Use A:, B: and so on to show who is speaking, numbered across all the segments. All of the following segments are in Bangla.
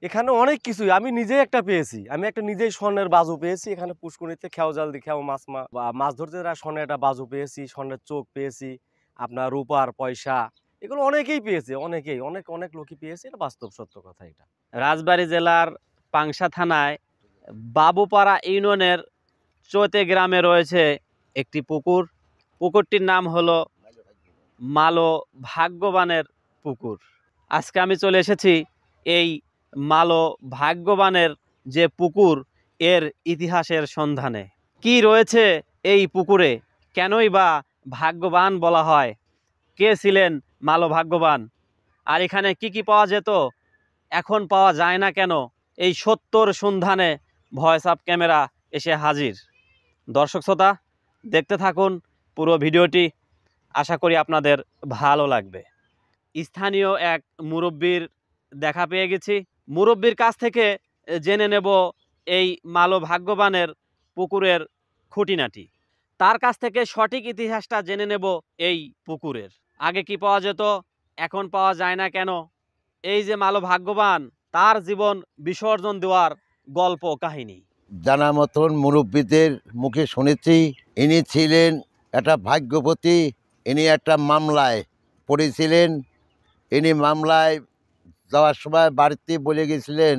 A: এখানে অনেক কিছুই আমি নিজেই একটা পেয়েছি। আমি একটা নিজেই স্বর্ণের বাজু পেয়েছি এখানে পুষ্করিণীতে খেও জাল দিয়ে খেও মাছ ধরতে যারা স্বর্ণের একটা বাজু পেয়েছি, স্বর্ণের চোখ পেয়েছি, আপনার রূপার পয়সা এগুলো অনেকেই পেয়েছে, অনেকেই অনেক অনেক লোকই পেয়েছে। এটা বাস্তব সত্য কথা এটা।
B: রাজবাড়ী জেলার পাংশা থানায় বাবুপাড়া ইউনিয়নের চৈতে গ্রামে রয়েছে একটি পুকুর। পুকুরটির নাম হলো মালো ভাগ্যবানের পুকুর। আজকে আমি চলে এসেছি এই মালো ভাগ্যবানের যে পুকুর এর ইতিহাসের সন্ধানে। কি রয়েছে এই পুকুরে, কেনই বা ভাগ্যবান বলা হয়, কে ছিলেন মালো ভাগ্যবান, আর এখানে কি কি পাওয়া যেত এখন পাওয়া যায় না কেন, এই সত্যর সন্ধানে ভয়েস অফ ক্যামেরা এসে হাজির। দর্শক শ্রোতা, দেখতে থাকুন পুরো ভিডিওটি, আশা করি আপনাদের ভালো লাগবে। স্থানীয় এক মুরব্বির দেখা পেয়ে গেছি। মুরব্বির কাছ থেকে জেনে নেব এই মালো ভাগ্যবানের পুকুরের খুঁটিনাটি। তার কাছ থেকে সঠিক ইতিহাসটা জেনে নেব এই পুকুরের। আগে কি পাওয়া যেত, এখন পাওয়া যায় না কেন, এই যে মালো ভাগ্যবান তার জীবন বিসর্জন দেওয়ার গল্প কাহিনী।
C: জানা মতন মুরব্বীদের মুখে শুনেছি ইনি ছিলেন একটা ভাগ্যবতী। ইনি একটা মামলায় পড়েছিলেন। ইনি মামলায় যাওয়ার সময় বাড়িতে বলে গেছিলেন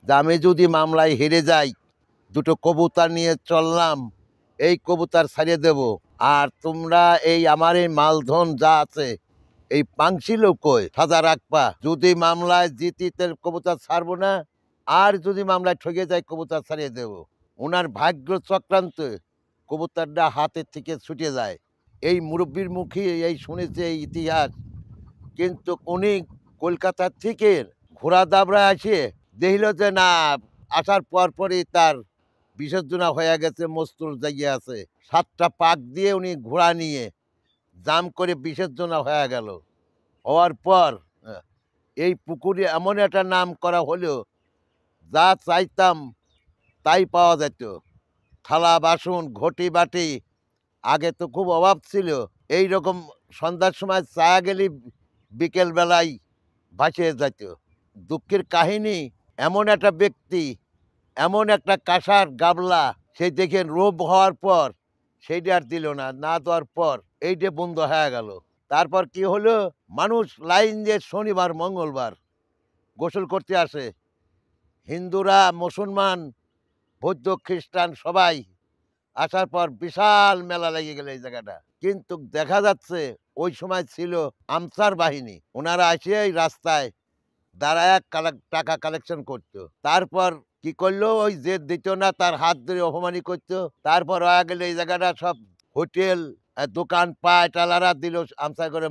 C: যে আমি যদি মামলায় হেরে যাই, দুটো কবুতর নিয়ে চললাম, এই কবুতর ছাড়িয়ে দেব, আর তোমরা এই আমার এই মালধন যা আছে এই পাংশি লোকই সাজা রাখবা। যদি মামলায় জিতি তাহলে কবুতর ছাড়বো না, আর যদি মামলায় ঠকে যায় কবুতর ছাড়িয়ে দেব। ওনার ভাগ্য চক্রান্ত কবুতরটা হাতের থেকে ছুটে যায়। এই মুরব্বীর মুখে এই শুনেছে এই ইতিহাস। কিন্তু উনি কলকাতার থেকে ঘোড়া দাবড়া আসে দেখল যে না, আসার পরই তার বিসর্জনা হয়ে গেছে, মস্তুর জায়গা আছে। 7টা পাক দিয়ে উনি ঘোড়া নিয়ে জাম করে বিসর্জনা হয়ে গেল। হওয়ার পর এই পুকুরে এমন একটা নাম করা হলো, যা চাইতাম তাই পাওয়া যেত। থালা বাসন ঘটি বাটি, আগে তো খুব অভাব ছিল। এই রকম সন্ধ্যার সময় চা গেলে বিকেলবেলায় ভাসিয়ে যেত। দুঃখের কাহিনী, এমন একটা ব্যক্তি, এমন একটা কাঁসার গাবলা, সেই দেখে রোগ হওয়ার পর সেইটা আর দিল না, না দেওয়ার পর এইটা বন্ধ হয়ে গেল। তারপর কি হলো, মানুষ লাইন দিয়ে শনিবার মঙ্গলবার গোসল করতে আসে। হিন্দুরা, মুসলমান, বৌদ্ধ, খ্রিস্টান সবাই আসার পর বিশাল মেলা লেগে গেল এই জায়গাটা। কিন্তু দেখা যাচ্ছে ওই সময় ছিল আমসার বাহিনী, ওনারা এসে এই রাস্তায় দাঁড়ায় টাকা কালেকশন করতো। তারপর কি করলো, ওই যে দিত না তার হাত ধরে অপমানি করতো। তারপর হয়ে গেল এই জায়গাটা সব হোটেল, দোকান পায়, টালারা দিল আমসা করে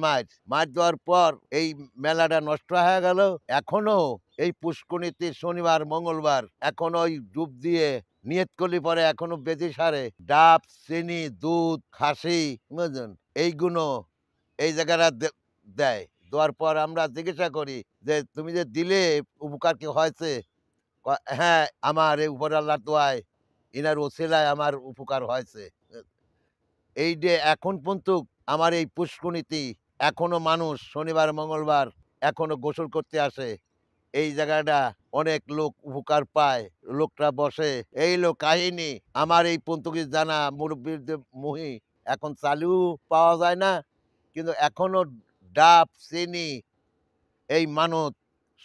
C: মাছ দেওয়ার পর এই মেলাটা নষ্ট হয়ে গেল। এখনো এই পুষ্করিণীতে শনিবার মঙ্গলবার এখনো ওই ডুব দিয়ে নিয়ত করলে পরে এখনো বেঁচে সারে ডাব, চিনি, দুধ, খাসি, বুঝলেন, এইগুলো এই জায়গাটা দেয়। দেওয়ার পর আমরা জিজ্ঞাসা করি যে তুমি যে দিলে উপকার কি হয়েছে? হ্যাঁ, আমার এই উপর আল্লাহর দোয়ায় ইনার ওসিলায় আমার উপকার হয়েছে। এই যে এখন পর্যন্ত আমার এই পুষ্করিণীতে এখনো মানুষ শনিবার মঙ্গলবার এখনো গোসল করতে আসে। এই জায়গাটা অনেক লোক উপকার পায়, লোকটা বসে। এই লোক কাহিনী আমার এই পর্যন্ত জানা মুরব্বীদের মুহি এখন চালু পাওয়া যায় না, কিন্তু এখনো ডাব, চিনি, এই মানত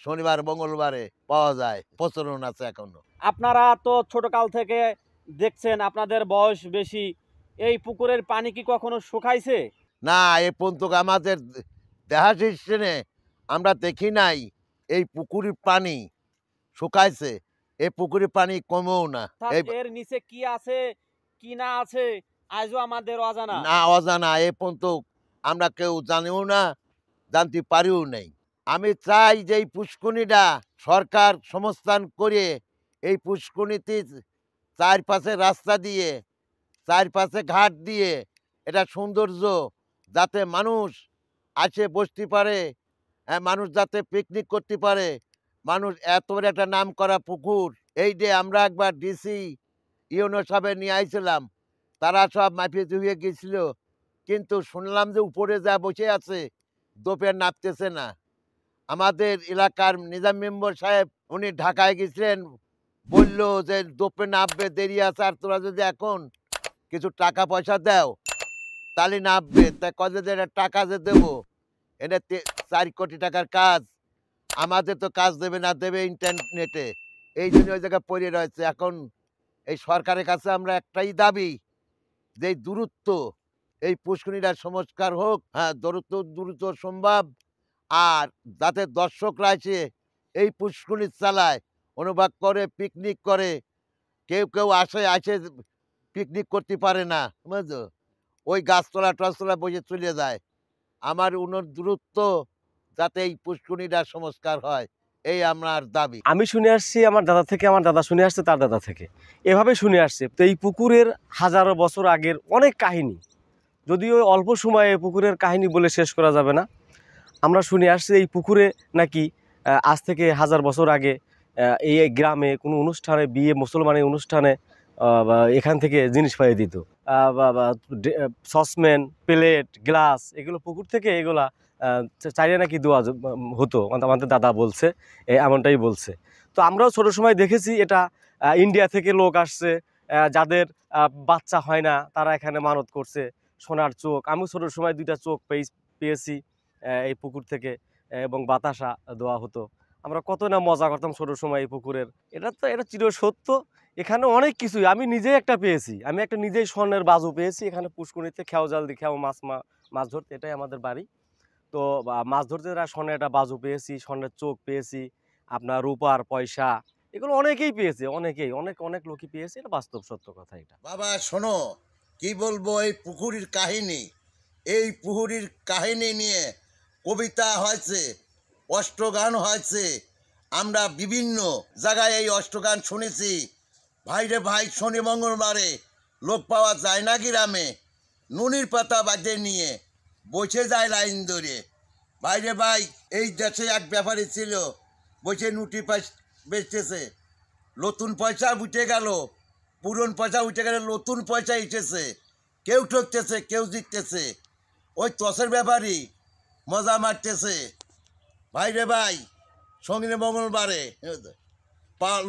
C: শনিবার মঙ্গলবারে পাওয়া যায়, প্রচলন আছে এখনো।
B: আপনারা তো ছোটকাল থেকে দেখছেন, আপনাদের বয়স বেশি, এই পুকুরের পানি কি কখনো শুকাইছে?
C: না, এ পর্যন্ত আমাদের দেখা সিস্টেমে আমরা দেখি নাই এই পুকুরের পানি শুকাইছে। এই পুকুরের পানি কমেও না।
B: এর নিচে কি আছে কি না আছে আজও আমাদের অজানা।
C: না, অজানা। এ পর্যন্ত আমরা কেউ জানিও না, জানতে পারিও নাই। আমি চাই যে এই পুষ্করিণীটা সরকার সংস্থান করে এই পুষ্করিণীতে চারপাশে রাস্তা দিয়ে, চারপাশে ঘাট দিয়ে এটা সৌন্দর্য, যাতে মানুষ আসে বসতে পারে, মানুষ যাতে পিকনিক করতে পারে। মানুষ এত বড় একটা নাম করা পুকুর, এই যে আমরা একবার ডিসি ইউনো সাহেব নিয়ে আইছিলাম, তারা সব মাফিয়ে ধুয়ে গেছিল, কিন্তু শুনলাম যে উপরে যা বসে আছে দোপে নাপতেছে না। আমাদের এলাকার নিজাম মেম্বার সাহেব উনি ঢাকায় গেছিলেন, বললো যে দোপে নামবে, দেরি আছে, আর তোরা যদি এখন কিছু টাকা পয়সা দাও তাহলে নামবে। তাই কবে যে এটা টাকা যে দেবো, এটা 4 কোটি টাকার কাজ, আমাদের তো কাজ দেবে না দেবে ইন্টারনেটে, এই জন্য ওই জায়গায় পড়ে রয়েছে। এখন এই সরকারের কাছে আমরা একটাই দাবি, যে এই দূরত্ব, এই পুষ্করিণীটা সংস্কার হোক, হ্যাঁ, দ্রুত সম্ভব। আর যাতে দর্শকরা এসে এই পুষ্করিণী চালায়, অনুভব করে, পিকনিক করে, কেউ আসে পিকনিক করতে পারে না, বুঝছো, ওই গাছতলা টছতলা বসে চলে যায়। আমার দূরত্ব যাতে এই পুষ্করিণীটা সংস্কার হয়, এই আমার দাবি।
A: আমি শুনে আসছি আমার দাদা থেকে, আমার দাদা শুনে আসছে তার দাদা থেকে, এভাবে শুনে আসছে। তো এই পুকুরের হাজারো বছর আগের অনেক কাহিনী, যদিও অল্প সময়ে পুকুরের কাহিনী বলে শেষ করা যাবে না। আমরা শুনে আসছি এই পুকুরে নাকি আজ থেকে 1000 বছর আগে এই গ্রামে কোনো অনুষ্ঠানে, বিয়ে, মুসলমানের অনুষ্ঠানে এখান থেকে জিনিস পাইয়ে দিত। সসম্যান, প্লেট, গ্লাস, এগুলো পুকুর থেকে এগুলা চাইলে নাকি দেওয়া হতো, আমাদের দাদা বলছে, এমনটাই বলছে। তো আমরাও ছোটো সময় দেখেছি এটা। ইন্ডিয়া থেকে লোক আসছে, যাদের বাচ্চা হয় না তারা এখানে মানত করছে সোনার চোখ। আমিও ছোটোর সময় 2টা চোখ পেয়েছি এই পুকুর থেকে, এবং বাতাসা দেওয়া হতো। আমরা কত না মজা করতাম ছোটোর সময় এই পুকুরের। এটা চির সত্য। এখানে অনেক কিছুই আমি নিজেই একটা পেয়েছি, আমি একটা নিজেই স্বর্ণের বাজু পেয়েছি এখানে পুষ্করিণীতে। খেয়াও জাল দিয়ে খেয়াও মাছ ধরতে, এটাই আমাদের বাড়ি। তো মাছ ধরতে স্বর্ণের একটা বাজু পেয়েছি, স্বর্ণের চোখ পেয়েছি, আপনার রূপার পয়সা, এগুলো অনেকেই পেয়েছে, অনেক লোকই পেয়েছে। এটা বাস্তব সত্য কথা। এটা
C: বাবা শোনো, কি বলবো এই পুকুরির কাহিনী, এই পুকুরির কাহিনী নিয়ে কবিতা হয়েছে, অষ্টগান হয়েছে, আমরা বিভিন্ন জায়গায় এই অষ্টগান শুনেছি। ভাইরে ভাই, শনি মঙ্গলবারে লোক পাওয়া যায় না গ্রামে, নুনির পাতা বাজে নিয়ে বসে যায় লাইন ধরে। ভাইরে ভাই, এই দেশে এক ব্যাপারী ছিল, বসে নুটি বেচতেছে, নতুন পয়সা উঠে গেল, পুরন পয়সা উঠে গেলে নতুন পয়সা এসেছে, কেউ ঠকতেছে, কেউ জিততেছে, ওই তসের ব্যাপারই মজা মারতেছে। ভাইরে ভাই, সঙ্গে মঙ্গলবারে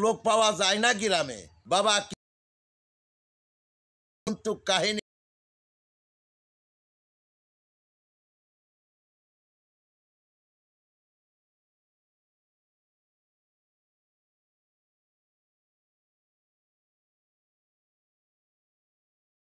C: লোক পাওয়া যায় না গ্রামে। বাবা কিন্তু কাহিনী